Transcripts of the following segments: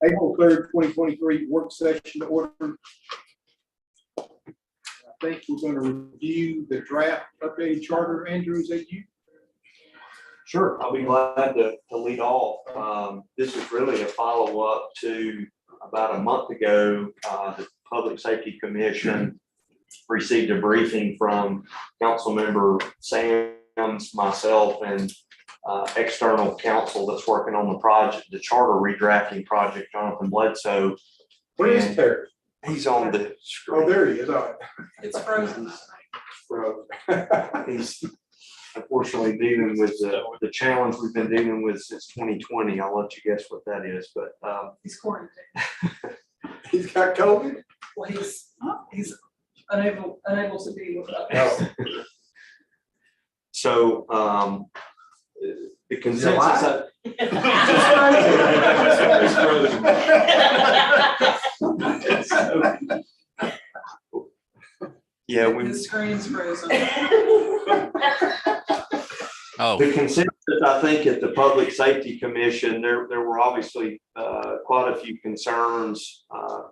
April 3rd, 2023 work session order. I think we're going to review the draft updated charter. Andrew, is that you? Sure, I'll be glad to lead off. This is really a follow-up to about a month ago. The Public Safety Commission received a briefing from Councilmember Sams, myself, and external counsel that's working on the project, the charter redrafting project, Jonathan Bledsoe. Where is Terry? He's on the screen. Oh, there he is. All right. It's frozen. He's unfortunately dealing with the challenge we've been dealing with since 2020. I'll let you guess what that is, but He's quarantined. He's got COVID. Well, he's unable to be with us. Oh. so the consensus. Yeah, we. The screen's frozen. Oh, The consensus, I think, at the Public Safety Commission, there were obviously quite a few concerns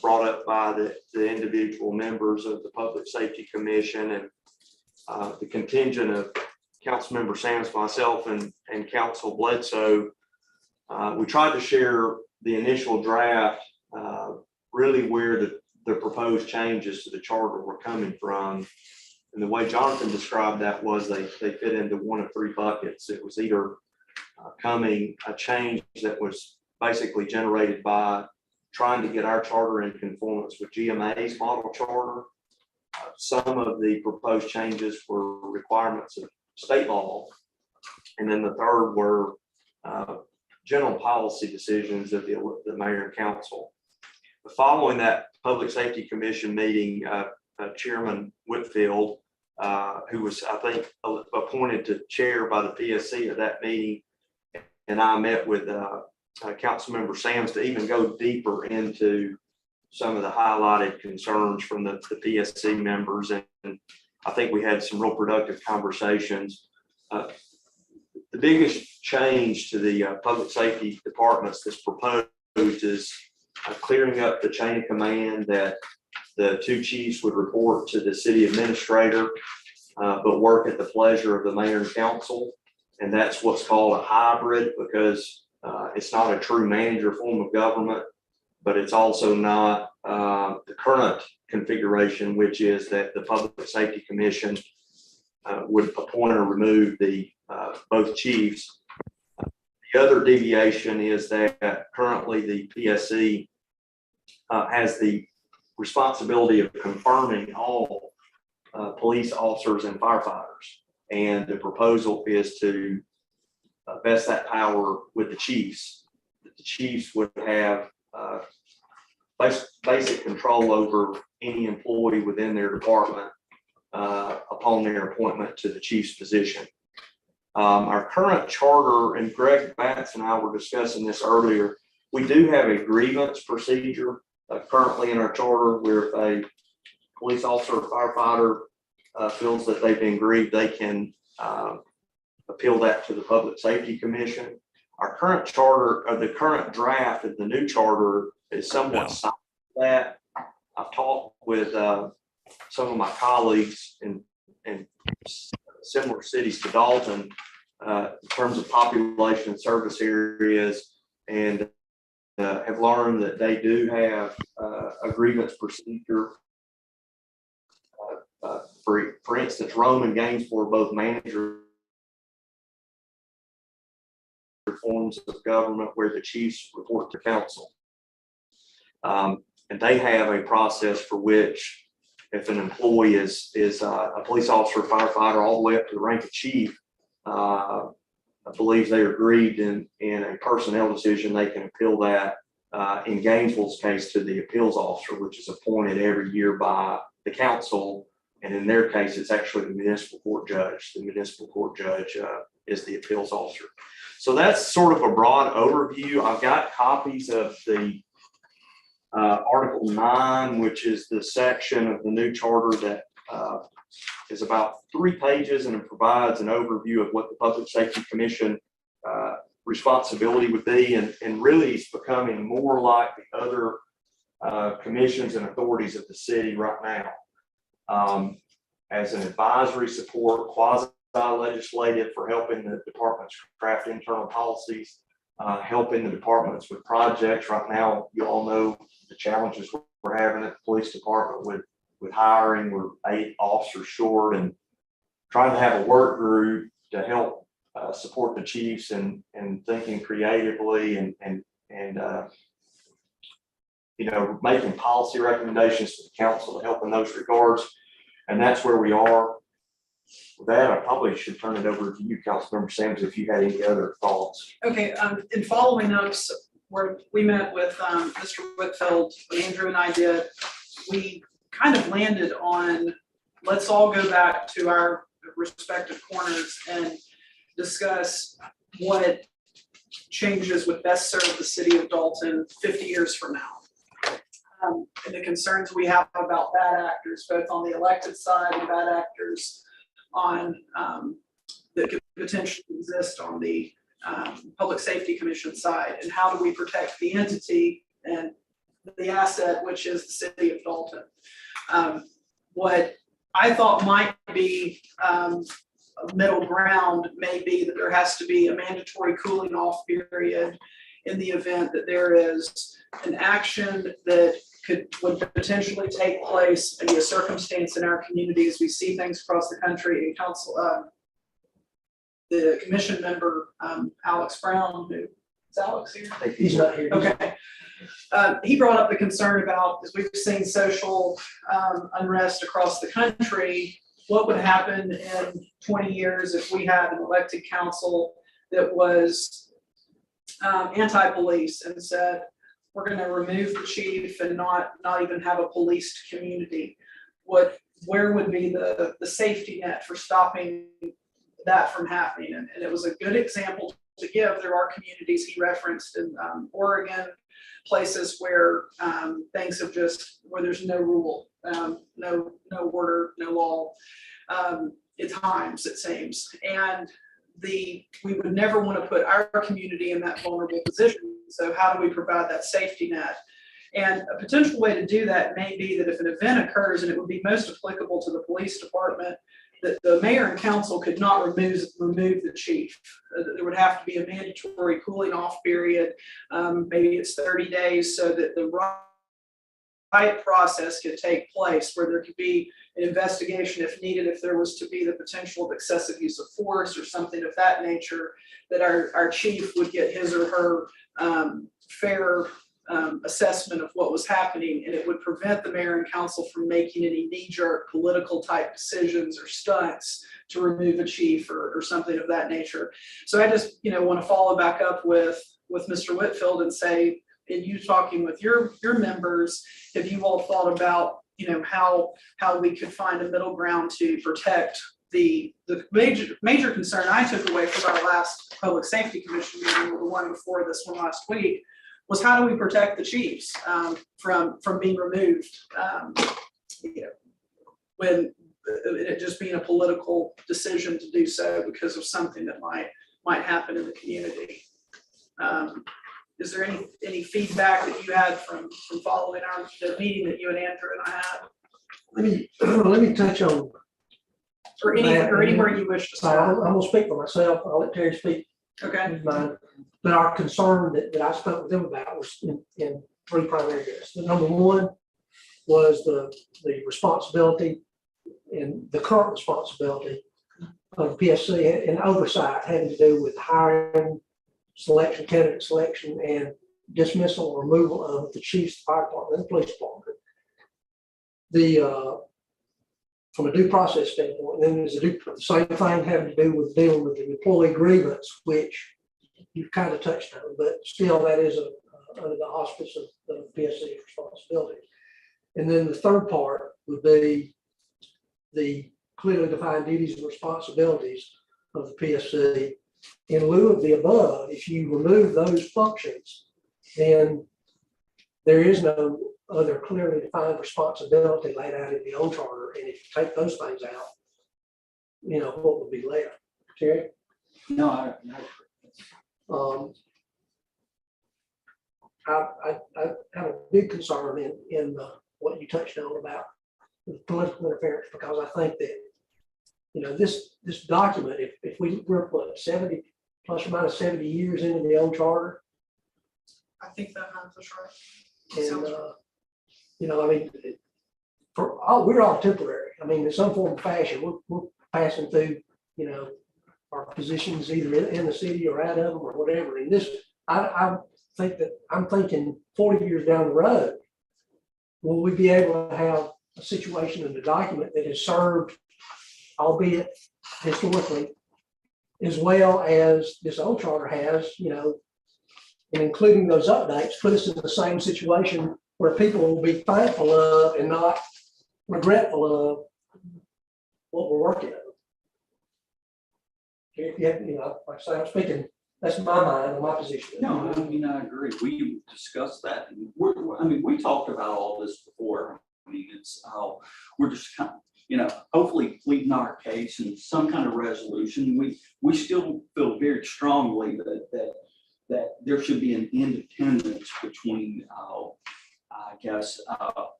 brought up by the individual members of the Public Safety Commission, and the contingent of Councilmember Sams, myself, and Council Bledsoe. We tried to share the initial draft, really where the proposed changes to the charter were coming from. And the way Jonathan described that was they fit into one of three buckets. It was either a change that was basically generated by trying to get our charter in conformance with GMA's model charter. Some of the proposed changes were requirements of state law. And then the third were general policy decisions of the mayor and council. Following that Public Safety Commission meeting, Chairman Whitfield, who was, I think, appointed to chair by the PSC at that meeting, and I met with Councilmember Sams to even go deeper into some of the highlighted concerns from the PSC members, and I think we had some real productive conversations. The biggest change to the public safety departments that's proposed is clearing up the chain of command that the two chiefs would report to the city administrator, but work at the pleasure of the mayor and council. And that's what's called a hybrid, because it's not a true manager form of government, but it's also not the current configuration, which is that the Public Safety Commission would appoint or remove the both chiefs. The other deviation is that currently the PSC has the responsibility of confirming all police officers and firefighters. And the proposal is to vest that power with the chiefs. The chiefs would have basic control over any employee within their department upon their appointment to the chief's position. Our current charter, and Greg Batts and I were discussing this earlier, we do have a grievance procedure currently in our charter where if a police officer or firefighter feels that they've been grieved, they can appeal that to the Public Safety Commission. Our current charter, or the current draft of the new charter, is somewhat silent on that. I've talked with some of my colleagues in similar cities to Dalton in terms of population and service areas, and have learned that they do have a grievance procedure. For instance, Rome and Gainesville are both manager forms of government where the chiefs report to council. And they have a process for which if an employee is a police officer, firefighter, all the way up to the rank of chief, believes they are grieved in a personnel decision, they can appeal that, in Gainesville's case, to the appeals officer, which is appointed every year by the council. And in their case, it's actually the municipal court judge. The municipal court judge is the appeals officer. So that's sort of a broad overview. I've got copies of the Article 9, which is the section of the new charter that is about 3 pages, and it provides an overview of what the Public Safety Commission responsibility would be, and really it's becoming more like the other commissions and authorities of the city right now. As an advisory support, quasi-legislative for helping the departments craft internal policies, helping the departments with projects. Right now, you all know the challenges we're having at the police department with hiring. We're 8 officers short, and trying to have a work group to help support the chiefs and thinking creatively and making policy recommendations to the council to help in those regards. And that's where we are. With that, I probably should turn it over to you, Councilmember Sams, if you had any other thoughts. Okay, in following up, where we met with Mr. Whitfield, Andrew and I did, we kind of landed on, let's all go back to our respective corners and discuss what changes would best serve the city of Dalton 50 years from now. And the concerns we have about bad actors, both on the elected side and bad actors on that could potentially exist on the Public Safety Commission side, and how do we protect the entity and the asset, which is the city of Dalton. What I thought might be a middle ground may be that there has to be a mandatory cooling off period in the event that there is an action that would potentially take place, maybe a circumstance in our community as we see things across the country. And council, the commission member, Alex Brown, who is Alex here? He's not here. Okay. He brought up the concern about, as we've seen social unrest across the country, what would happen in 20 years if we had an elected council that was anti-police and said, we're going to remove the chief and not even have a policed community. Where would be the safety net for stopping that from happening? And it was a good example to give. There are communities he referenced in Oregon, places where things have where there's no rule, no order, no law, at times it seems. And we would never want to put our community in that vulnerable position. So how do we provide that safety net? And a potential way to do that may be that if an event occurs, and it would be most applicable to the police department, that the mayor and council could not remove the chief. There would have to be a mandatory cooling off period. Maybe it's 30 days, so that the right process could take place, where there could be an investigation if needed, if there was to be the potential of excessive use of force or something of that nature, that our chief would get his or her fair assessment of what was happening, and it would prevent the mayor and council from making any knee-jerk political type decisions or stunts to remove a chief or something of that nature. So I just want to follow back up with Mr. Whitfield and say, in you talking with your members, have you all thought about how we could find a middle ground to protect the major concern I took away from our last Public Safety Commission meeting, or the one before this one last week, was how do we protect the chiefs from being removed, when it just being a political decision to do so because of something that might happen in the community. Is there any feedback that you had from following the meeting that you and Andrew and I had? Let me touch on. Or anywhere you wish to start. I'm gonna speak for myself. I'll let Terry speak. Okay. But our concern that I spoke with them about was in 3 primary areas. The number 1 was the responsibility and the current responsibility of PSC and oversight having to do with hiring, selection, candidate selection, and dismissal or removal of the chief's fire department and the police department. From a due process standpoint, then there's the same thing having to do with dealing with the employee grievance, which you've kind of touched on, but still that is under the auspice of the PSC's responsibility. And then the third part would be the clearly defined duties and responsibilities of the PSC. In lieu of the above, if you remove those functions, then there is no other clearly defined responsibility laid out in the old charter. And if you take those things out, what would be left? Terry? No, I have a big concern in what you touched on about the political interference, because I think that, you know, this document, if we're what, 70 plus or minus 70 years into the old charter, I think that math is right. and, Sounds you know, I mean, we're all temporary. I mean, in some form or fashion, we're passing through, you know, our positions either in the city or out of them or whatever. And this, I think that I'm thinking 40 years down the road, will we be able to have a situation in the document that has served, albeit historically, as well as this old charter has, you know, and including those updates, put us in the same situation where people will be thankful of and not regretful of what we're working on. If you have, you know, like I say, I'm speaking, that's my mind and my position. No, I mean, I agree. We discussed that, and we talked about all this before. I mean, it's how we're just kind of, you know, hopefully pleading our case and some kind of resolution. We still feel very strongly that there should be an independence between, I guess,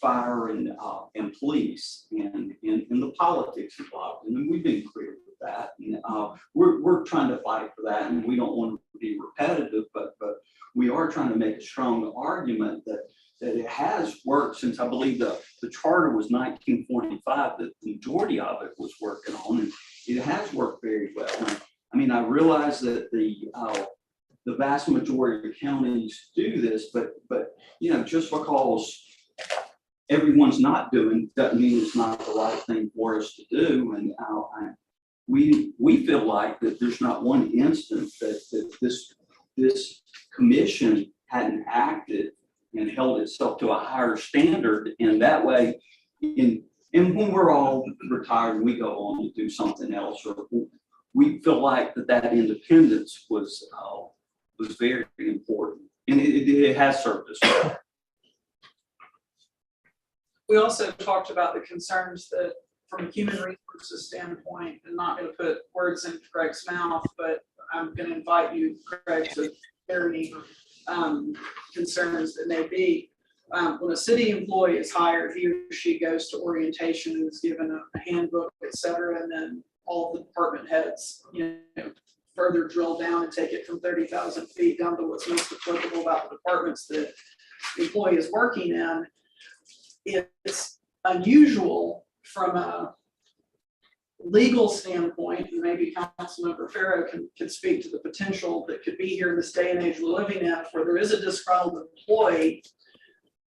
fire and police and the politics involved. And we've been clear with that. And we're trying to fight for that, and we don't want to be repetitive, but we are trying to make a strong argument that it has worked since, I believe, the charter was 1945, that the majority of it was working on, and it has worked very well. And I mean, I realize that the vast majority of counties do this, but you know, just because everyone's not doing doesn't mean it's not the right thing for us to do. And we feel like that there's not one instance that this commission hadn't acted and held itself to a higher standard. And that way, and when we're all retired and we go on to do something else, or we feel like that independence was very important, and it has served us well. We also talked about the concerns that from a human resources standpoint, and not going to put words in Greg's mouth, but I'm going to invite you, Greg, to share any concerns that may be. When a city employee is hired, he or she goes to orientation and is given a handbook, et cetera, and then all the department heads, you know, further drill down and take it from 30,000 feet down to what's most applicable about the departments that the employee is working in. It's unusual from a legal standpoint, and maybe Councilmember Farrow can speak to the potential that could be here in this day and age we're living in, where there is a disgruntled employee,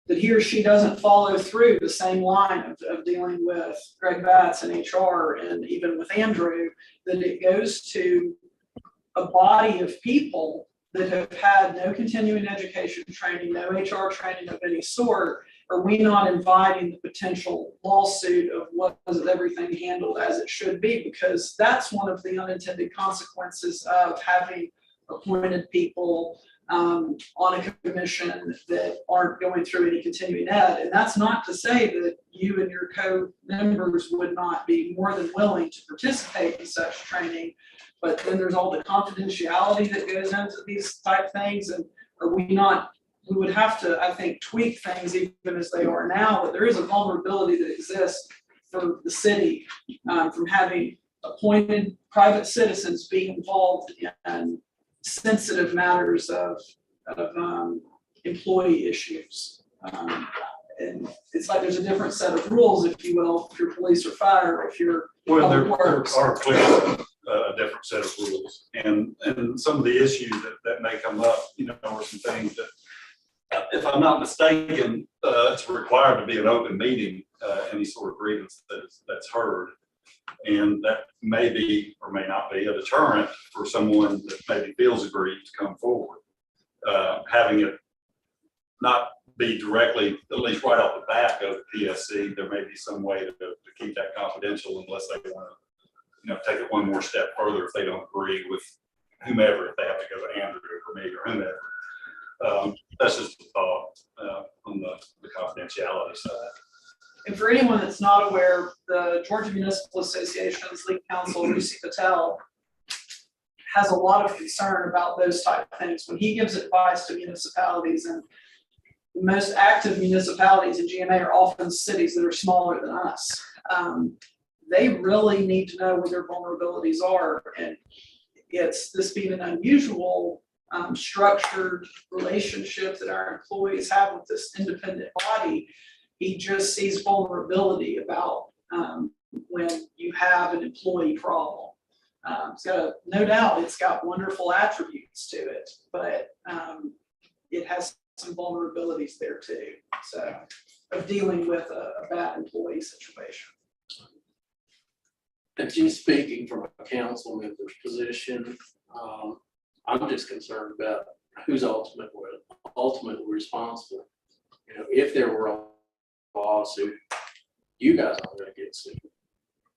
that he or she doesn't follow through the same line of dealing with Greg Batts and HR, and even with Andrew, that it goes to a body of people that have had no continuing education training, no HR training of any sort. Are we not inviting the potential lawsuit of wasn't everything handled as it should be? Because that's one of the unintended consequences of having appointed people on a commission that aren't going through any continuing ed. And that's not to say that you and your co-members would not be more than willing to participate in such training, but then there's all the confidentiality that goes into these type things. And are we not, we would have to, I think, tweak things even as they are now, but there is a vulnerability that exists for the city from having appointed private citizens being involved in sensitive matters of employee issues. And it's like there's a different set of rules, if you will, if you're police or fire, or if you're Well, public there works. are clearly a different set of rules, and some of the issues that may come up, you know, are some things that, if I'm not mistaken, it's required to be an open meeting, any sort of grievance that's heard. And that may be or may not be a deterrent for someone that maybe feels aggrieved to come forward. Having it not be directly, at least right off the bat, go to PSC, there may be some way to keep that confidential unless they want to, you know, take it one more step further if they don't agree with whomever, if they have to go to Andrew or me or whomever. That's just a thought on the confidentiality side. And for anyone that's not aware, the Georgia Municipal Association's lead counsel, Lucy Patel, has a lot of concern about those type of things. When he gives advice to municipalities, and the most active municipalities in GMA are often cities that are smaller than us. They really need to know where their vulnerabilities are, and it's this being an unusual structured relationship that our employees have with this independent body. He just sees vulnerability about when you have an employee problem. It's got no doubt it's got wonderful attributes to it, but it has some vulnerabilities there too. So of dealing with a bad employee situation. And just speaking from a council member's position, I'm just concerned about who's ultimately responsible. You know, if there were a lawsuit, you guys aren't gonna get sued.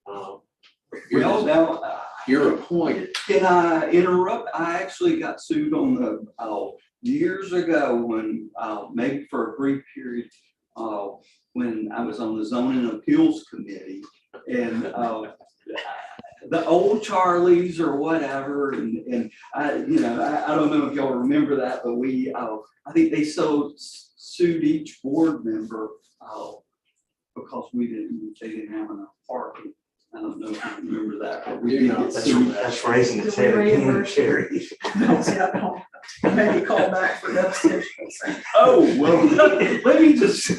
Well, now, You're appointed. can I interrupt? I actually got sued on the, years ago when, maybe for a brief period, when I was on the zoning appeals committee, and, the old Charlies or whatever, and I, I don't know if y'all remember that, but we, I think they sued each board member, because they didn't have enough parking. I don't know if you remember that, but we Do did not. get sued. That's raising its Did we head again, reimburse you? Sherry. Maybe call back for that decision. Oh, well, let me just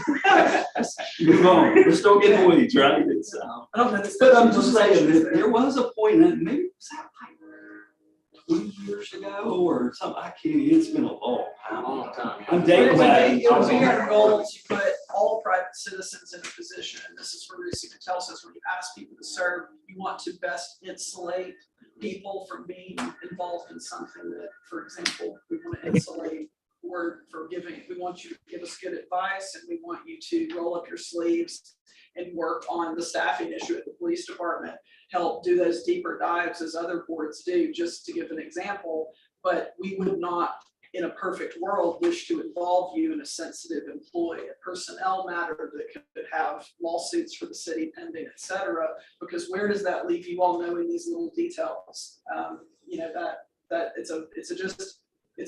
move on. Let's don't get in the weeds, right? It's, I don't know. but I'm just saying that there was a point, and maybe it was that like 20 years ago or something. I can't, it's been a long time. Long time. I'm But dating that. it would be our goal to put all private citizens in a position, and this is where Lucy can tell us, when you ask people to serve, you want to best insulate people from being involved in something that, for example, we want to insulate or for giving, we want you to give us good advice, and we want you to roll up your sleeves and work on the staffing issue at the police department, help do those deeper dives as other boards do, just to give an example. But we would not, in a perfect world, wish to involve you in a sensitive employee, a personnel matter that could have lawsuits for the city pending, et cetera, because where does that leave you all knowing these little details? That it's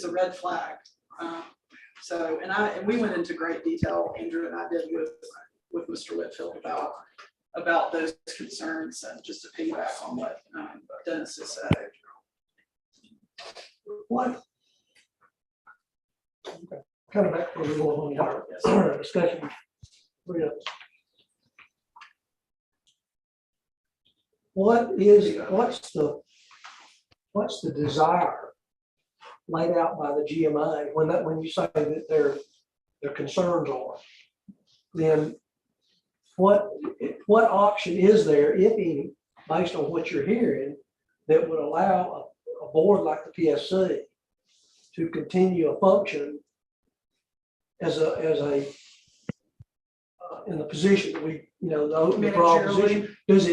a red flag. And we went into great detail, Andrew and I did with Mr. Whitfield about those concerns, and just to piggyback on what Dennis has said. What? Kind of back to the one on our discussion. What's the desire laid out by the GMA when you say that their concerns are? Then what option is there, if any, based on what you're hearing, that would allow a board like the PSC to continue a function as a in the position that we, the broad position? Does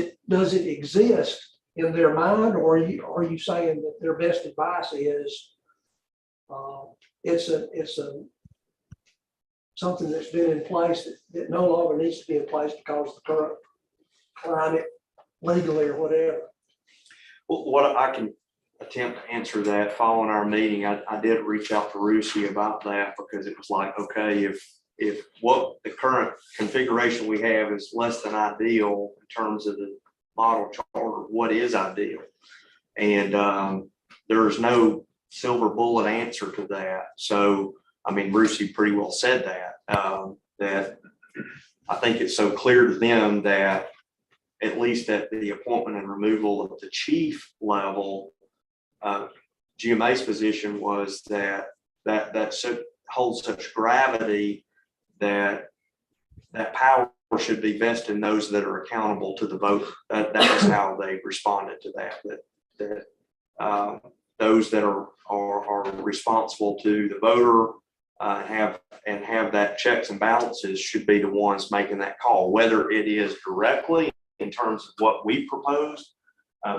it exist in their mind, or are you saying that their best advice is it's something that's been in place that no longer needs to be in place because of the current climate, legally or whatever? Well, what I can attempt to answer that, following our meeting, I did reach out to Rusi about that, because it was like, okay, if what the current configuration we have is less than ideal in terms of the model charter, what is ideal? And there's no silver bullet answer to that. So, I mean, Rusi pretty well said that, that I think it's so clear to them that at least at the appointment and removal of the chief level, GMA's position was that holds such gravity that power should be vested in those that are accountable to the voter. That is how they responded to that those that are responsible to the voter have that checks and balances should be the ones making that call, whether it is directly in terms of what we proposed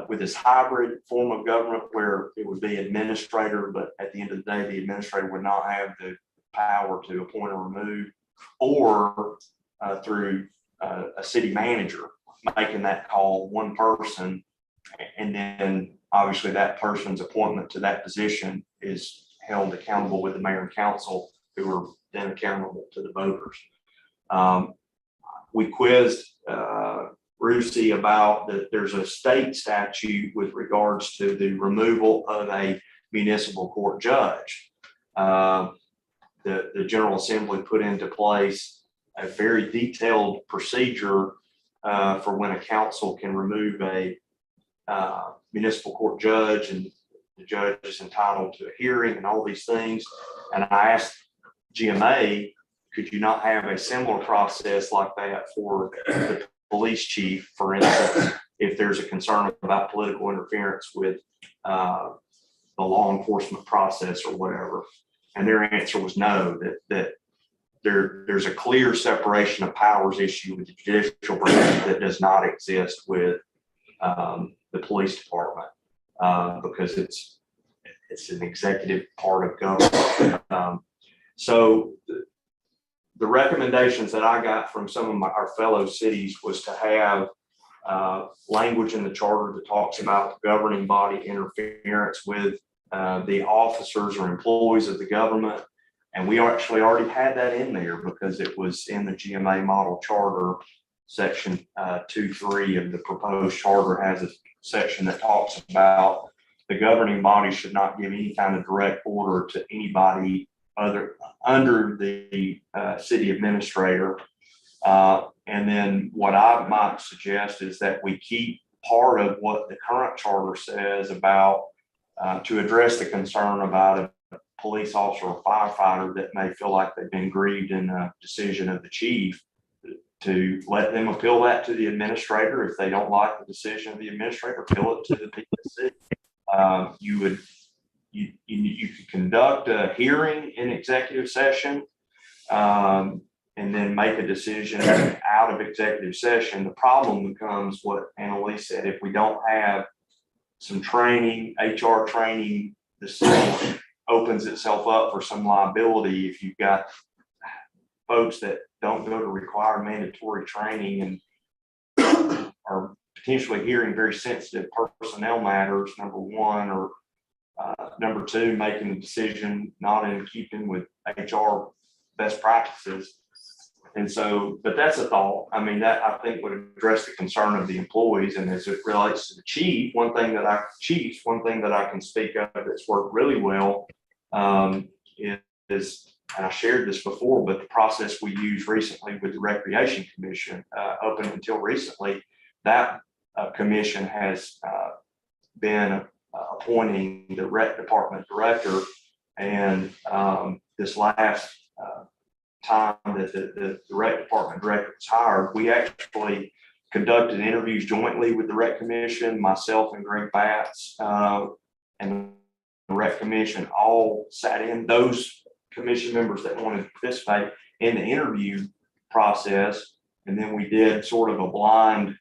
with this hybrid form of government where it would be administrator, but at the end of the day, the administrator would not have the power to appoint or remove, or through a city manager making that call, one person, and then obviously that person's appointment to that position is held accountable with the mayor and council, who are then accountable to the voters. We quizzed Rusi about that there's a state statute with regards to the removal of a municipal court judge. The General Assembly put into place a very detailed procedure for when a council can remove a municipal court judge, and the judge is entitled to a hearing and all these things. And I asked GMA, could you not have a similar process like that for the police chief, for instance, if there's a concern about political interference with the law enforcement process or whatever? And their answer was no, that there's a clear separation of powers issue with the judicial branch that does not exist with the police department, because it's an executive part of government. So the recommendations that I got from some of our fellow cities was to have language in the charter that talks about governing body interference with the officers or employees of the government. And we actually already had that in there because it was in the GMA model charter. Section 2.3 of the proposed charter has a section that talks about the governing body should not give any kind of direct order to anybody under the city administrator. And then what I might suggest is that we keep part of what the current charter says about to address the concern about a police officer or firefighter that may feel like they've been grieved in a decision of the chief, to let them appeal that to the administrator. If they don't like the decision of the administrator, appeal it to the PSC. You could conduct a hearing in executive session, and then make a decision out of executive session. The problem becomes what Annalise said: if we don't have some training, HR training, the city opens itself up for some liability. If you've got folks that don't go to require mandatory training and are potentially hearing very sensitive personnel matters, number one, or number two, making a decision not in keeping with HR best practices. And so, but that's a thought. I mean, that I think would address the concern of the employees. And as it relates to the chief, one thing that I can speak of that's worked really well is, and I shared this before, but the process we used recently with the Recreation Commission, up until recently, that commission has been appointing the rec department director. And this last time that the rec department director was hired, we actually conducted interviews jointly with the rec commission, myself and Greg Batts, and the rec commission all sat in. Those commission members that wanted to participate in the interview process, and then we did sort of a blind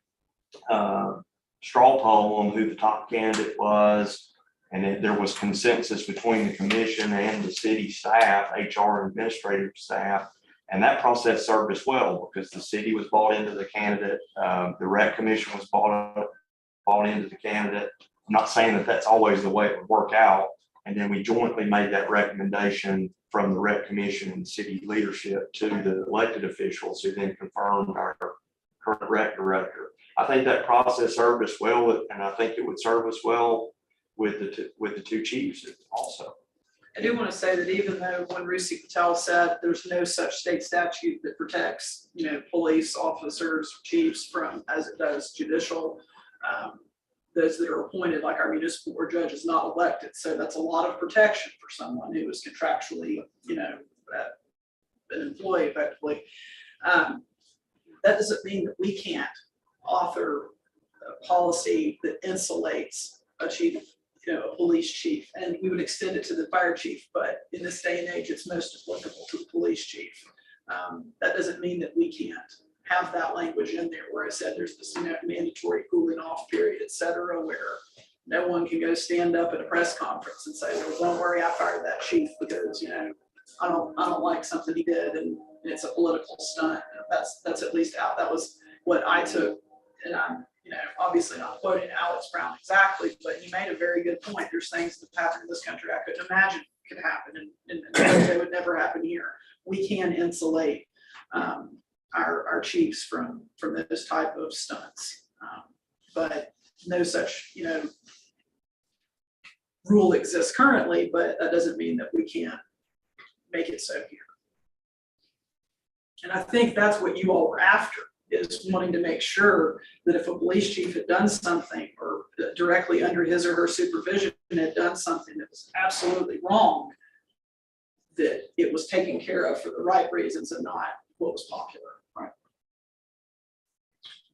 straw poll on who the top candidate was, and there was consensus between the commission and the city staff, HR and administrative staff, and that process served us well because the city was bought into the candidate, the rec commission was bought into the candidate. I'm not saying that that's always the way it would work out, and then we jointly made that recommendation from the rec commission and city leadership to the elected officials, who then confirmed our current rec director. I think that process served us well, and I think it would serve us well with the two chiefs also. I do want to say that even though when Rusi Patel said there's no such state statute that protects, police officers, chiefs from, as it does judicial, those that are appointed, like our municipal court judge is not elected. So that's a lot of protection for someone who is contractually, an employee effectively. That doesn't mean that we can't author a policy that insulates a chief, a police chief, and we would extend it to the fire chief, but in this day and age, it's most applicable to the police chief. That doesn't mean that we can't have that language in there where I said there's this mandatory cooling off period, et cetera, where no one can go stand up at a press conference and say, well, don't worry, I fired that chief because, I don't like something he did and it's a political stunt. That's at least out. That was what I took, and I'm, you know, obviously not quoting Alex Brown exactly, but he made a very good point. There's things that happen in this country I couldn't imagine could happen, and they would never happen here. We can insulate our chiefs from those type of stunts. But no such, you know, rule exists currently, but that doesn't mean that we can't make it so here. And I think that's what you all were after, is wanting to make sure that if a police chief had done something, or directly under his or her supervision had done something that was absolutely wrong, that it was taken care of for the right reasons and not what was popular.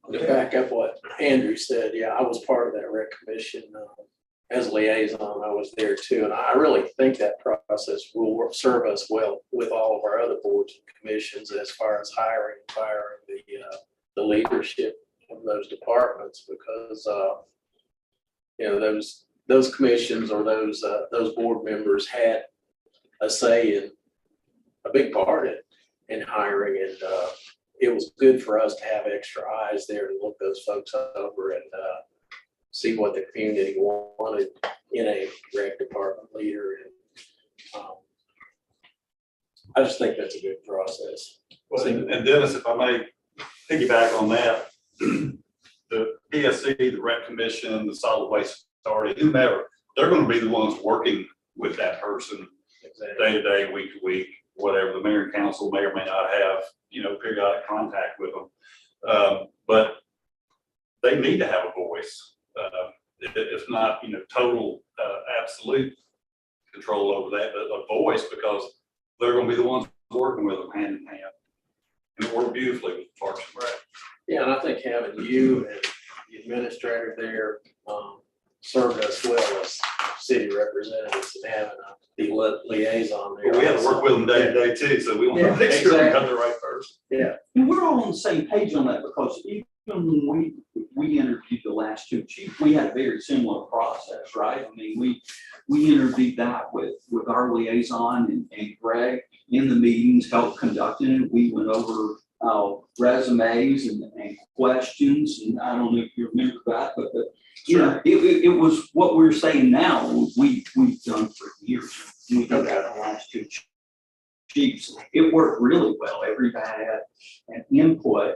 To back up what Andrew said, yeah, I was part of that rec commission as liaison. I was there too, and I really think that process will serve us well with all of our other boards and commissions as far as hiring and firing the leadership of those departments, because you know, those commissions or those board members had a say in a big part in hiring, and it was good for us to have extra eyes there to look those folks over and see what the community wanted in a rec department leader. And I just think that's a good process. Well, and Dennis, if I may piggyback on that, the PSC, the rec commission, the solid waste authority, whomever, they're going to be the ones working with that person day to day, week to week, whatever. The mayor and council may or may not have, you know, periodic contact with them. But they need to have a voice. If not, you know, total, absolute control over that, but a voice, because they're going to be the ones working with them hand in hand. And it worked beautifully with Parks and Rec. Yeah, and I think having you and the administrator there served us well as city representatives, and having the liaison there. But we had to work with them day to day too, so we want to Yeah, make sure we got exactly. the right person. Yeah, And we're all on the same page on that, because even when we interviewed the last two chiefs, we had a very similar process, right? I mean, we interviewed that with our liaison and Greg in the meetings, helped conducting it. We went over resumes and questions, and I don't know if you remember that, but you know, it was what we're saying now, we've done for years. We did that the last two chiefs. It worked really well. Everybody had an input,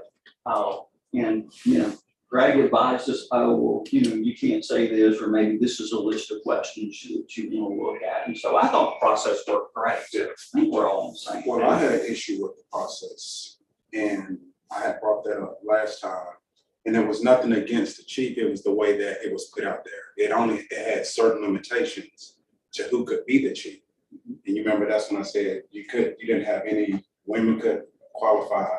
and, you know, Greg advised us, oh, well, you know, you can't say this, or maybe this is a list of questions that you want to look at. And so I thought the process worked great. Yeah. I think we're all on the same. Well, I had an issue with the process, and I had brought that up last time. And there was nothing against the chief, it was the way that it was put out there. It had certain limitations to who could be the chief. And you remember, that's when I said you didn't have any women could qualify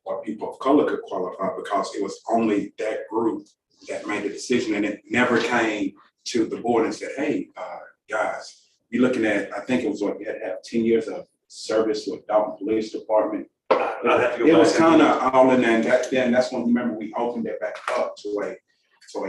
or people of color could qualify, because it was only that group that made the decision, and it never came to the board and said, hey, guys, you're looking at, I think it was what you had to have 10 years of service with Dalton Police Department. I'd have to go It back was and- kind of all in there, then that's when, remember, we opened it back up to a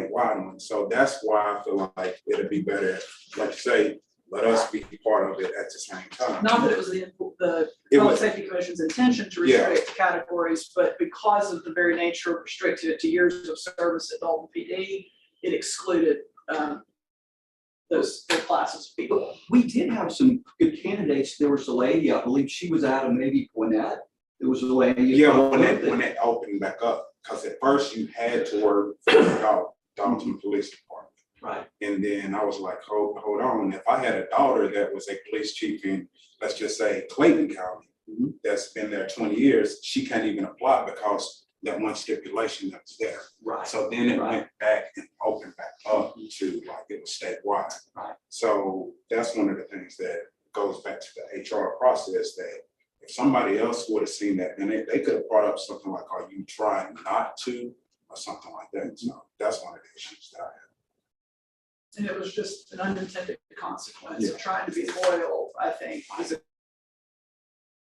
wide one. So that's why I feel like it'd be better, like you say, let us be part of it at the same time. Not that it was the It Public was- Safety Commission's intention to Yeah. restrict categories, but because of the very nature of restricting it to years of service at Dalton PD, it excluded those classes of people. We did have some good candidates. There was a lady, I believe she was out of maybe Gwinnett. There was a lady. Yeah, when it opened back up, because at first you had to work for the Dalton Police Department. Right. And then I was like, hold on, if I had a daughter that was a police chief in, let's just say Clayton County, Mhm. that's been there 20 years, she can't even apply because that one stipulation that was there. Right. So then it Right. went back and opened back up to like it was statewide. Right. So that's one of the things that goes back to the HR process, that if somebody else would have seen that, then they could have brought up something like, are you trying not to, or something like that. So that's one of the issues that I have. And it was just an unintended consequence of trying to be loyal, I think, as a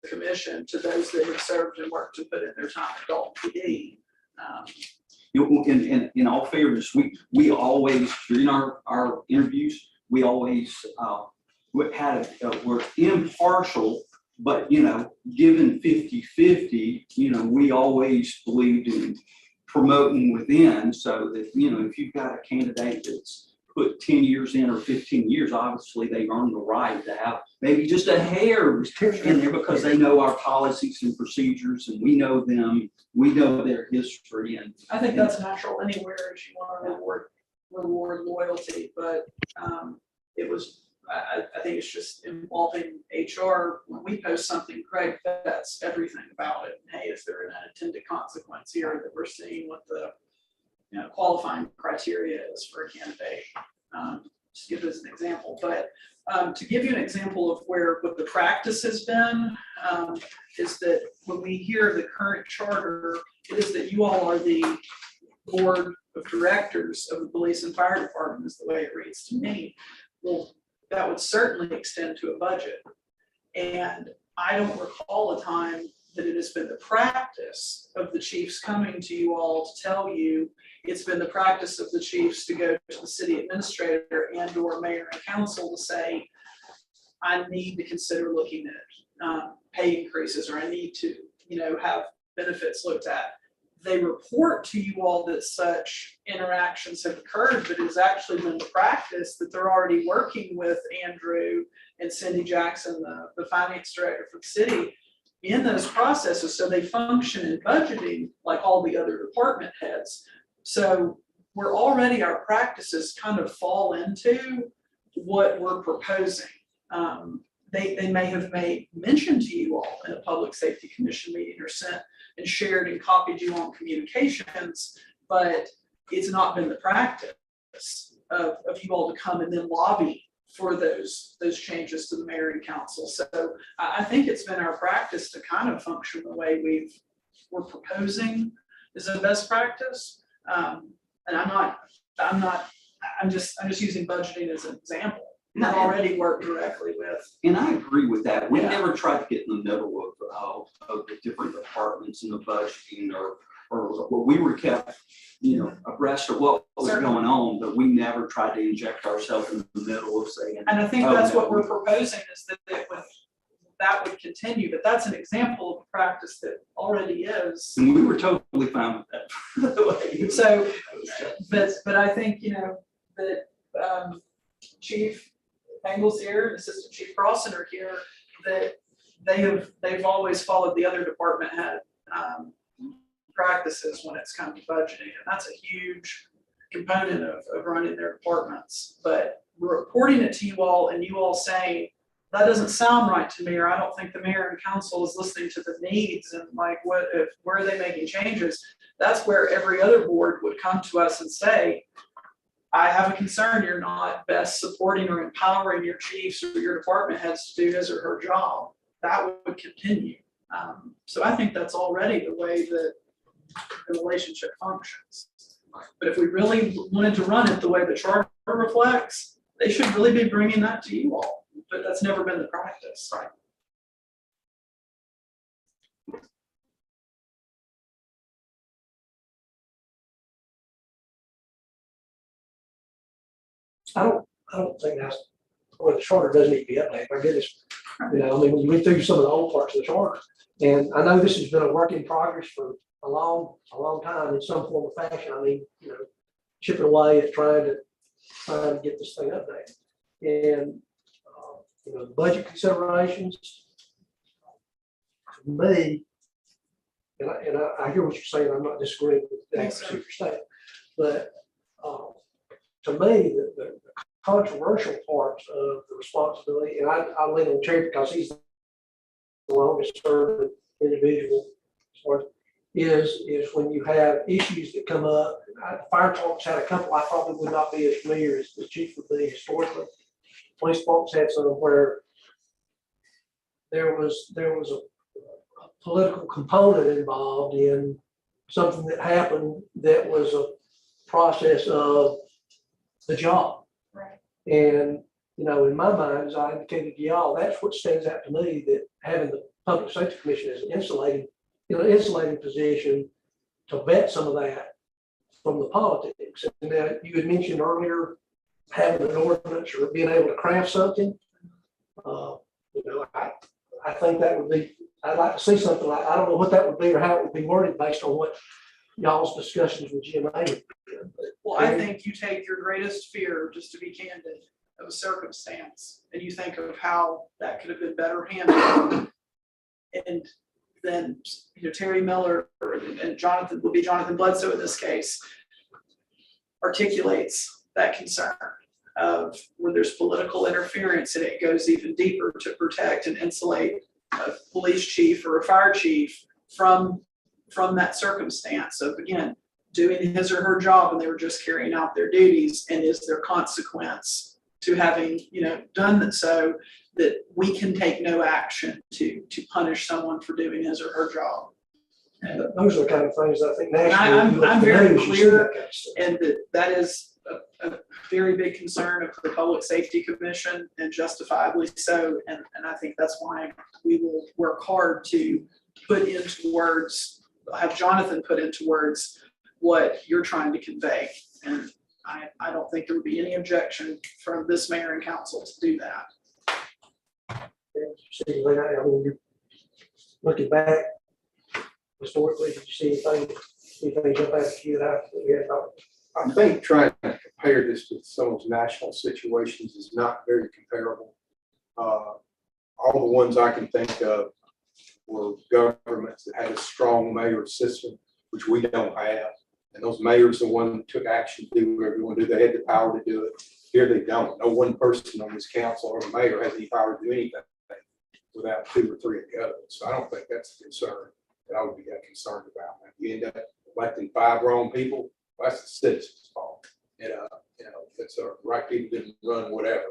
commission to those that have served and worked and put in their time at Dalton PD. In all fairness, we always, during our interviews, we always were impartial, but, you know, given 50-50, you know, we always believed in promoting within, so that, you know, if you've got a candidate that's put 10 years in or 15 years, obviously they've earned the right to have maybe just a hair in there because they know our policies and procedures and we know them, we know their history and. I think that's natural anywhere if you want to reward loyalty, but it was, I think it's just involving HR. When we post something, Craig vets everything about it. Hey, is there an unintended consequence here that we're seeing what the, you know, qualifying criteria is for a candidate? Just give this an example, but to give you an example of what the practice has been, is that when we hear the current charter, it is that you all are the board of directors of the police and fire department is the way it reads to me. Well, that would certainly extend to a budget. And I don't recall a time that it has been the practice of the chiefs coming to you all to tell you. It's been the practice of the chiefs to go to the city administrator and or mayor and council to say, I need to consider looking at pay increases, or I need to, you know, have benefits looked at. They report to you all that such interactions have occurred, but it has actually been the practice that they're already working with Andrew and Cindy Jackson, the finance director for the city, in those processes. So they function in budgeting like all the other department heads. So we're already, our practices kind of fall into what we're proposing. They may have made mention to you all in a public safety commission meeting or sent and shared and copied you on communications, but it's not been the practice of you all to come and then lobby for those changes to the mayor and council. So I think it's been our practice to kind of function the way we're proposing is a best practice. And I'm just using budgeting as an example. I've already worked directly with. And I agree with that. We never tried to get in the middle of the different departments and the budgeting or we were kept, you know, abreast of what was going on, but we never tried to inject ourselves in the middle of saying. And I think that's what we're proposing is that would continue, but that's an example of a practice that already is. And we were totally fine with that. So, but I think, you know, that Chief Engels here and Assistant Chief Crossan are here, that they've always followed the other department head practices when it's come to budgeting. And that's a huge component of running their departments. But we're reporting it to you all and you all saying, that doesn't sound right to me, or I don't think the mayor and council is listening to the needs and like where are they making changes? That's where every other board would come to us and say, I have a concern you're not best supporting or empowering your chiefs or your department heads to do his or her job. That would continue. So I think that's already the way that the relationship functions. But if we really wanted to run it the way the charter reflects, they should really be bringing that to you all. But that's never been the practice. Right. I don't think that's, well, the charter doesn't need to be updated. My goodness, you know, I mean, when you read through some of the old parts of the charter, and I know this has been a work in progress for a long time in some form or fashion. I mean, you know, chipping away at trying to get this thing updated. And you know, the budget considerations, to me, and I hear what you're saying. I'm not disagreeing with that you're saying, but to me, the controversial parts of the responsibility, and I lean on Terry because he's the longest serving individual, is when you have issues that come up. Fire Talk's had a couple I probably would not be as familiar as the chief would be historically. Police Department's had some where there was a political component involved in something that happened that was a process of the job. Right. And, you know, in my mind, as I indicated to y'all, that's what stands out to me, that having the Public Safety Commission as an insulating position to vet some of that from the politics. And now you had mentioned earlier having an ordinance or being able to craft something. You know, I think that would be, I'd like to see something like, I don't know what that would be or how it would be worded based on what y'all's discussions with GMA. Well, I think you take your greatest fear, just to be candid, of a circumstance, and you think of how that could have been better handled. And then, Terry Miller and Jonathan, would be Jonathan Bledsoe in this case, articulates that concern of where there's political interference and it goes even deeper to protect and insulate a police chief or a fire chief from that circumstance of, again, doing his or her job and they were just carrying out their duties, and is there consequence to having, done that, so that we can take no action to punish someone for doing his or her job. And Those are the kind of things I think And nationally. I'm very you see clear, that kind of stuff. And that is a very big concern of the Public Safety Commission, and justifiably so. And I think that's why we will work hard to put into words, have Jonathan put into words what you're trying to convey. And I don't think there would be any objection from this mayor and council to do that. See, when I mean, you're looking back historically, did you see anything jump out at you that we had about? I think trying to compare this with some of those national situations is not very comparable. All the ones I can think of were governments that had a strong mayor system, which we don't have. And those mayors are the one that took action to do whatever they want to do. They had the power to do it. Here they don't. No one person on this council or mayor has any power to do anything without two or three of the others. So I don't think that's a concern that I would be that concerned about. If you end up electing 5 wrong people, well, that's the citizens' fault. If it's the right people didn't run, whatever.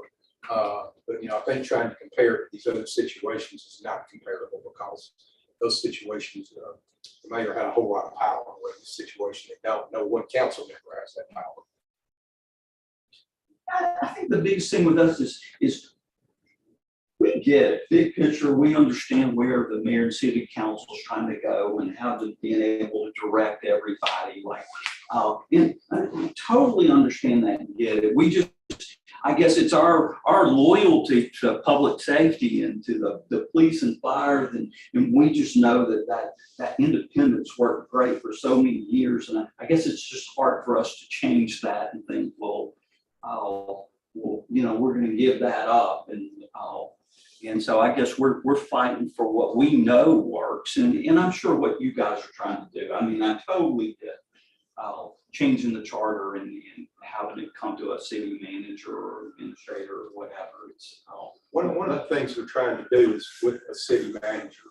But I think trying to compare it to these other situations is not comparable, because those situations, the mayor had a whole lot of power. Where in this situation, they don't. No one council member has that power. I think the biggest thing with us is we get it, big picture, we understand where the mayor and city council is trying to go and how to be able to direct everybody, and I totally understand that and get it. We just, I guess it's our loyalty to public safety and to the police and fire, and we just know that independence worked great for so many years, and I guess it's just hard for us to change that and think, well, we're going to give that up, and so I guess we're fighting for what we know works, and I'm sure what you guys are trying to do. I mean, I totally get changing the charter and having it come to a city manager or administrator or whatever. It's One of the things we're trying to do is with a city manager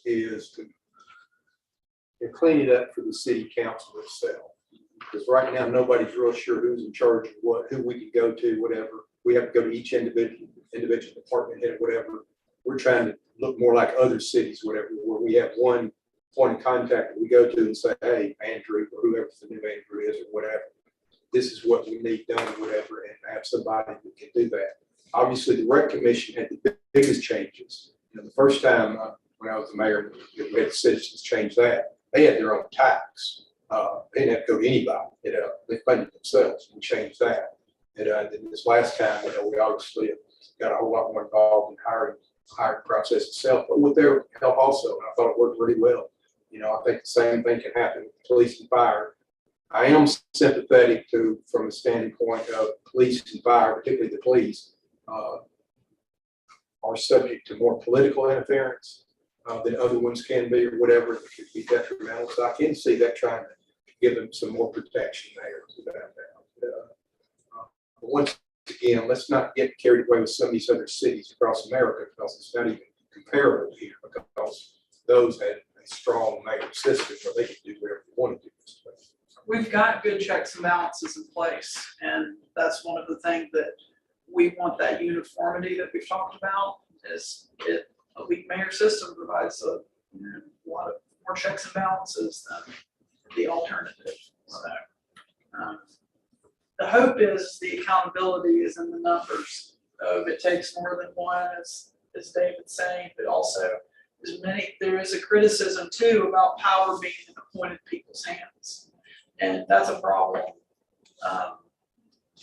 is to clean it up for the city council itself. Because right now, nobody's real sure who's in charge of what, who we can go to, whatever. We have to go to each individual department head, whatever. We're trying to look more like other cities, whatever, where we have one point of contact that we go to and say, hey, Andrew, or whoever the new Andrew is, or whatever, this is what we need done, or whatever, and have somebody who can do that. Obviously, the rec commission had the biggest changes. The first time when I was the mayor, we had the citizens change that. They had their own tax. They didn't have to go to anybody. They funded themselves and changed that. And then this last time, we obviously got a whole lot more involved in hiring process itself, but with their help also. And I thought it worked really well. I think the same thing can happen with police and fire. I am sympathetic to, from the standpoint of police and fire, particularly the police, are subject to more political interference than other ones can be, or whatever. It could be detrimental. So I can see that trying to give them some more protection there. But once again, let's not get carried away with some of these other cities across America, because it's not even comparable here, because those had a strong mayor system where they could do whatever they wanted to do. We've got good checks and balances in place, and that's one of the things that we want, that uniformity that we've talked about. Is a weak mayor system provides a lot of more checks and balances than the alternative. So the hope is the accountability is in the numbers of it takes more than one, as David's saying, but also there is a criticism too about power being in appointed people's hands. And that's a problem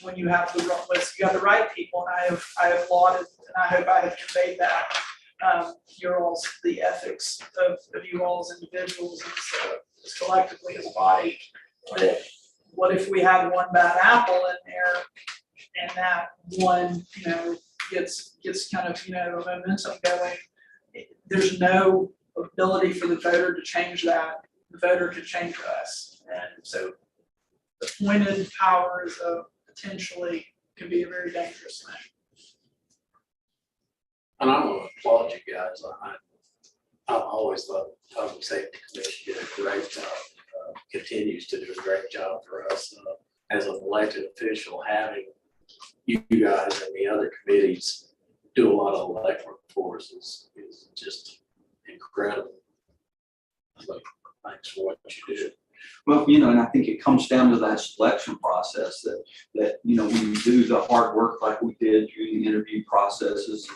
when you have the right people. And I have lauded, and I hope I have conveyed that the ethics of you all as individuals. And so just collectively as a body, that what if we had one bad apple in there and that one, gets kind of, a momentum going? There's no ability for the voter to change that. The voter could change us. And so appointed power is potentially can be a very dangerous thing. And I want to applaud you guys. I've always thought the Public Safety Commission did a great job, continues to do a great job for us as an elected official, having you guys and the other committees do a lot of electric for us is just incredible. So thanks for what you do. Well, and I think it comes down to that selection process that when you do the hard work like we did during the interview processes,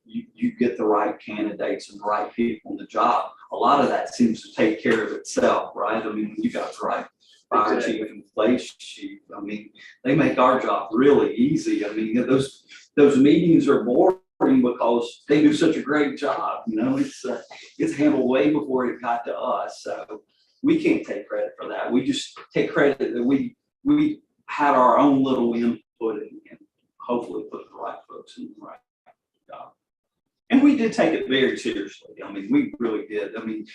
you get the right candidates and the right people in the job. A lot of that seems to take care of itself, right? I mean, when you got the right fire chief and police chief, I mean, they make our job really easy. I mean, those meetings are boring because they do such a great job. It's handled way before it got to us. So we can't take credit for that. We just take credit that we had our own little input and hopefully put the right folks in the right job. And we did take it very seriously. I mean, we really did. I mean,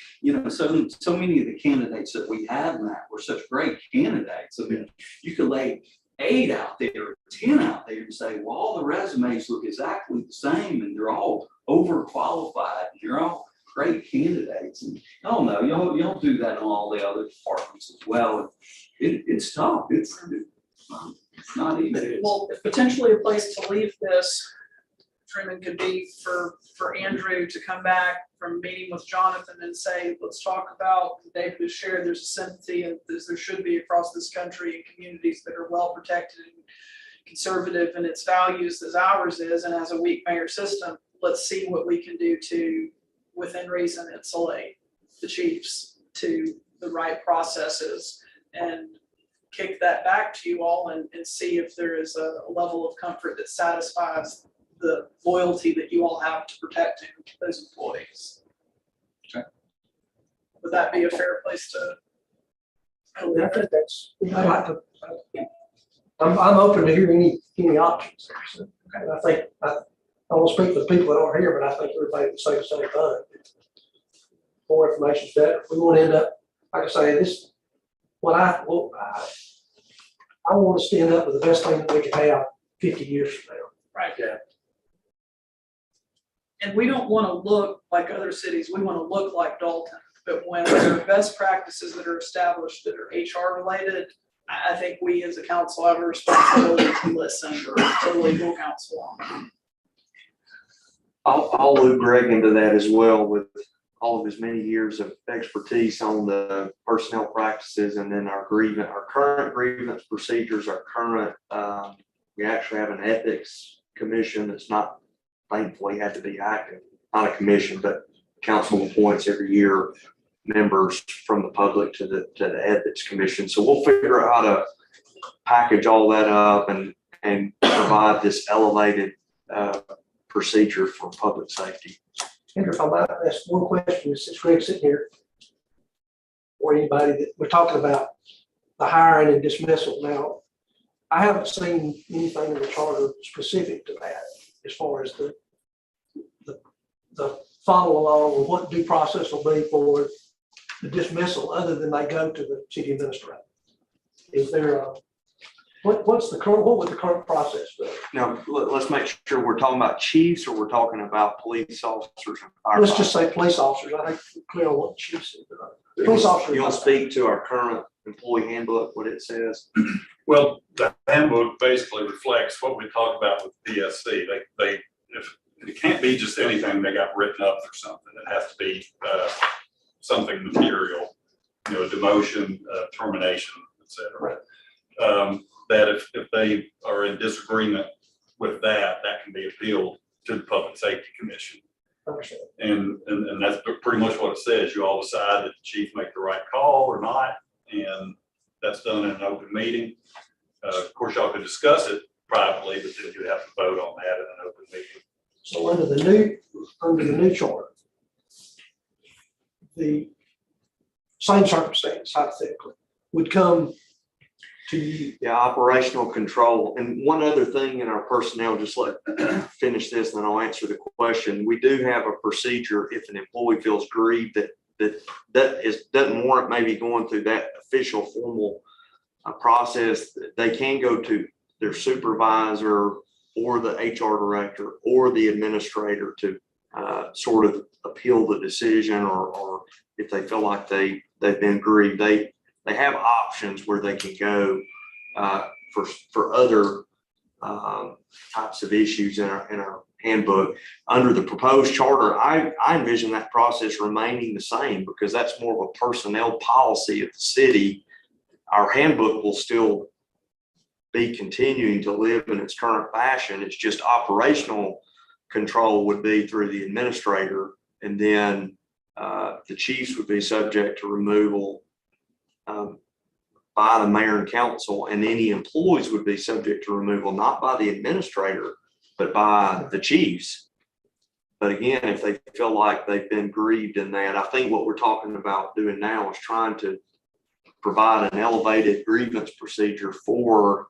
so many of the candidates that we had, Matt, were such great candidates. I mean, you could lay 8 out there, or 10 out there and say, well, all the resumes look exactly the same and they're all overqualified and you're all great candidates. And oh no, y'all do that in all the other departments as well. It's tough. It's not easy. Well, potentially a place to leave this, Truman, could be for Andrew to come back from meeting with Jonathan and say, let's talk about, David has shared, there's a sympathy and there should be across this country in communities that are well protected and conservative in its values as ours is, and as a weak mayor system, let's see what we can do to, within reason, insulate the chiefs to the right processes and kick that back to you all and see if there is a level of comfort that satisfies the loyalty that you all have to protecting those employees. Okay. Would that be a fair place to? I think that's, I'd like to, I'm open to hear any options. So, and I think, I won't speak for the people that aren't here, but I think everybody would say the same thing. More information is better. We want to end up, like I say, I want us to end up with the best thing that we can have 50 years from now. Right. Yeah. And we don't want to look like other cities. We want to look like Dalton. But when there are best practices that are established that are HR related, I think we as a council have a responsibility to listen to the legal counsel on. I'll loop Greg into that as well with all of his many years of expertise on the personnel practices and then our current grievance procedures, our current, we actually have an ethics commission that's not thankfully had to be active, not a commission, but council appoints every year members from the public to the ethics commission. So we'll figure out how to package all that up and provide this elevated procedure for public safety. And if I might ask one question, since Greg's sitting here, or anybody that we're talking about the hiring and dismissal. Now, I haven't seen anything in the charter specific to that as far as the follow along and what due process will be for the dismissal, other than they go to the city administrator. Is there what would the current process be? Now, let's make sure we're talking about chiefs or we're talking about police officers and firefighters. Let's just say police officers. I think we're clear on what chiefs is. Police officers. You'll speak to our current employee handbook, what it says. Well, the handbook basically reflects what we talked about with PSC. If it can't be just anything they got written up for something. It has to be something material, demotion, termination, et cetera. Right. That if they are in disagreement with that can be appealed to the Public Safety Commission. And that's pretty much what it says. You all decide that the chief make the right call or not, and that's done in an open meeting. Of course, y'all could discuss it privately, but then you'd have to vote on that in an open meeting. So under the new charter, the same circumstance hypothetically, would come to you. Yeah, operational control. And one other thing in our personnel, just let finish this and then I'll answer the question. We do have a procedure if an employee feels grieved that doesn't warrant maybe going through that official formal process. They can go to their supervisor or the HR director or the administrator to sort of appeal the decision, or if they feel like they've been grieved, they have options where they can go for other types of issues in our handbook. Under the proposed charter, I envision that process remaining the same because that's more of a personnel policy of the city. Our handbook will still be continuing to live in its current fashion. It's just operational control would be through the administrator, and then the chiefs would be subject to removal by the mayor and council, and any employees would be subject to removal, not by the administrator, but by the chiefs. But again, if they feel like they've been grieved in that, I think what we're talking about doing now is trying to provide an elevated grievance procedure for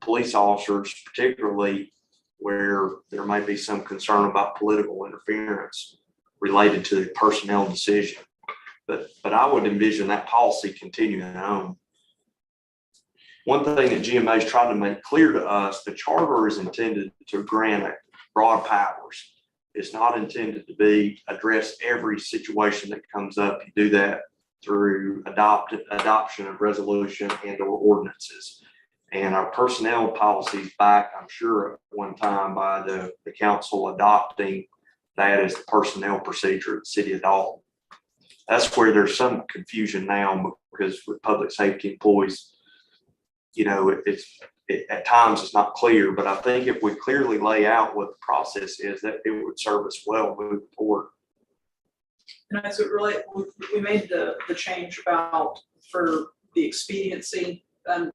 police officers, particularly where there may be some concern about political interference related to the personnel decision. But I would envision that policy continuing on. One thing that GMA is trying to make clear to us, the charter is intended to grant broad powers. It's not intended to address every situation that comes up. You do that through adoption of resolution and or ordinances. And our personnel policies back, I'm sure, at one time by the council adopting that as the personnel procedure at the city of Dalton. That's where there's some confusion now, because with public safety employees, at times it's not clear, but I think if we clearly lay out what the process is, that it would serve us well moving forward. And as it really, we made the change about for the expediency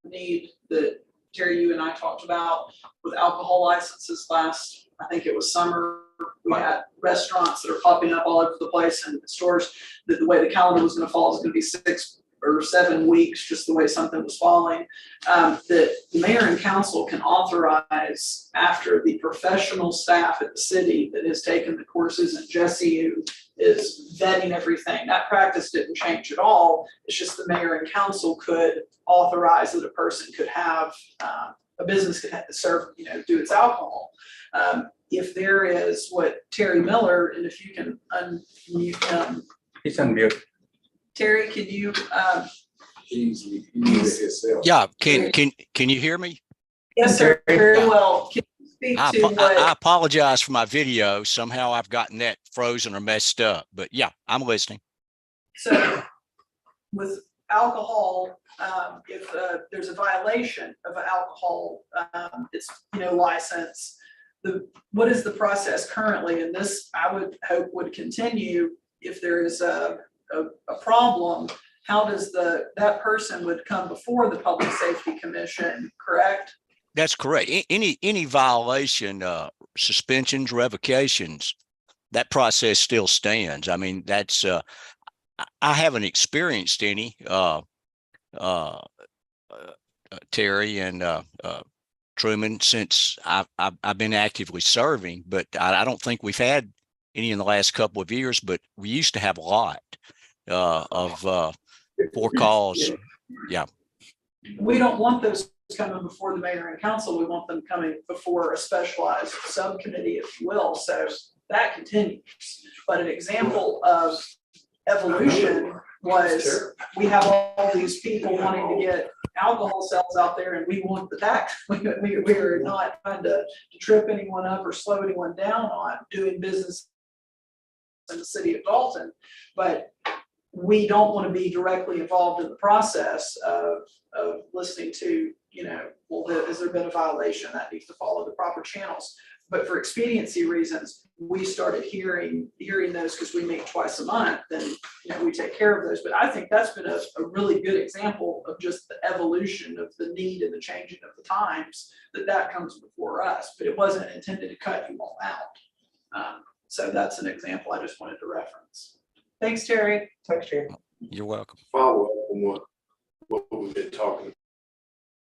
need that Terry, you and I talked about with alcohol licenses last, I think it was summer. We had restaurants that are popping up all over the place and stores that the way the calendar was going to fall is going to be 6 or 7 weeks, just the way something was falling. That the mayor and council can authorize, after the professional staff at the city that has taken the courses, and Jesse who is vetting everything, that practice didn't change at all. It's just the mayor and council could authorize that a person could have a business could have to serve, do its alcohol. If there is what Terry Miller, and if you can unmute him. He's unmuted. Terry, can you? He muted himself. Yeah, can you hear me? Yes, sir. Very well. Can you speak to what? I apologize for my video. Somehow I've gotten that frozen or messed up, but yeah, I'm listening. So with alcohol, if there's a violation of an alcohol, it's license. What is the process currently? And this I would hope would continue if there is a problem. How does that person would come before the Public Safety Commission, correct? That's correct. Any violation, suspensions, revocations, that process still stands. I mean, that's I haven't experienced any, Terry and Truman, since I've been actively serving, but I don't think we've had any in the last couple of years, but we used to have a lot of for calls. Yeah. We don't want those coming before the mayor and council. We want them coming before a specialized subcommittee, if you will. So that continues. But an example of evolution was we have all these people wanting to get alcohol sales out there, and we want the tax. We are not trying to trip anyone up or slow anyone down on doing business in the city of Dalton, but we don't want to be directly involved in the process of listening to, has there been a violation that needs to follow the proper channels. But for expediency reasons, we started hearing those because we meet twice a month, and we take care of those. But I think that's been a really good example of just the evolution of the need and the changing of the times that comes before us. But it wasn't intended to cut you all out. So that's an example I just wanted to reference. Thanks, Terry. Thanks, Terry. You're welcome. Follow up on what we've been talking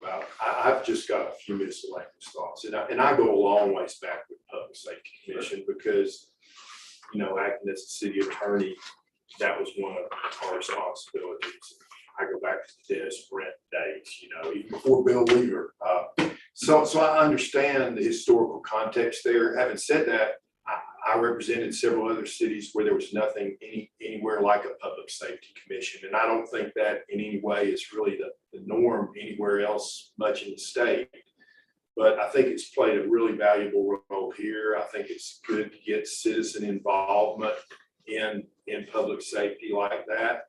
about. I've just got a few miscellaneous thoughts, and I go a long ways back with Public Safety Commission because, you know, acting as a city attorney, that was one of our responsibilities. I go back to the Dennis Brent days, you know, even before Bill Weaver. So I understand the historical context there. Having said that, I represented several other cities where there was nothing anywhere like a public safety commission. And I don't think that in any way is really the norm anywhere else much in the state. But I think it's played a really valuable role here. I think it's good to get citizen involvement in public safety like that.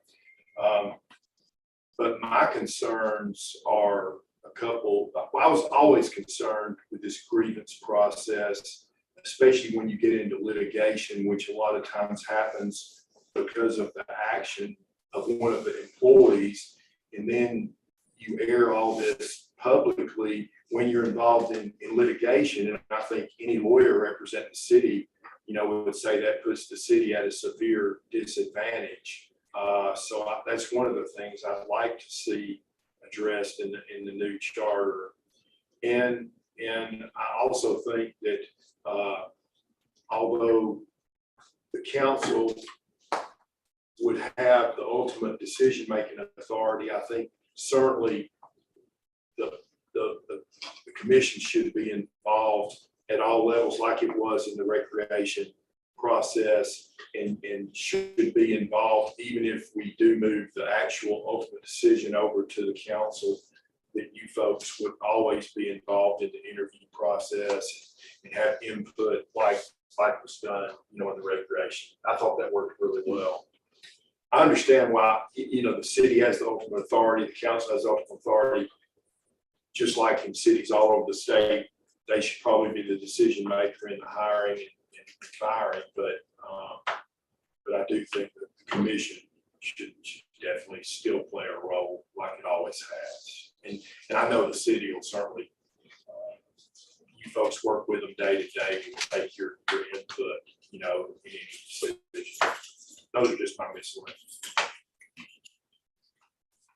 But my concerns are a couple. I was always concerned with this grievance process, especially when you get into litigation, which a lot of times happens because of the action of one of the employees. And then you air all this publicly when you're involved in litigation. And I think any lawyer representing the city, you know, would say that puts the city at a severe disadvantage. That's one of the things I'd like to see addressed in the new charter. And I also think that although the council would have the ultimate decision-making authority, I think certainly the commission should be involved at all levels like it was in the recreation process and should be involved even if we do move the actual ultimate decision over to the council, that you folks would always be involved in the interview process and have input like was done, you know, in the recreation. I thought that worked really well. I understand why, you know, the city has the ultimate authority, the council has the ultimate authority, just like in cities all over the state. They should probably be the decision maker in the hiring and firing, but I do think that the commission should definitely still play a role like it always has. And I know the city will certainly, you folks work with them day to day, will take your input, you know, in any decision. Those are just my miscellaneous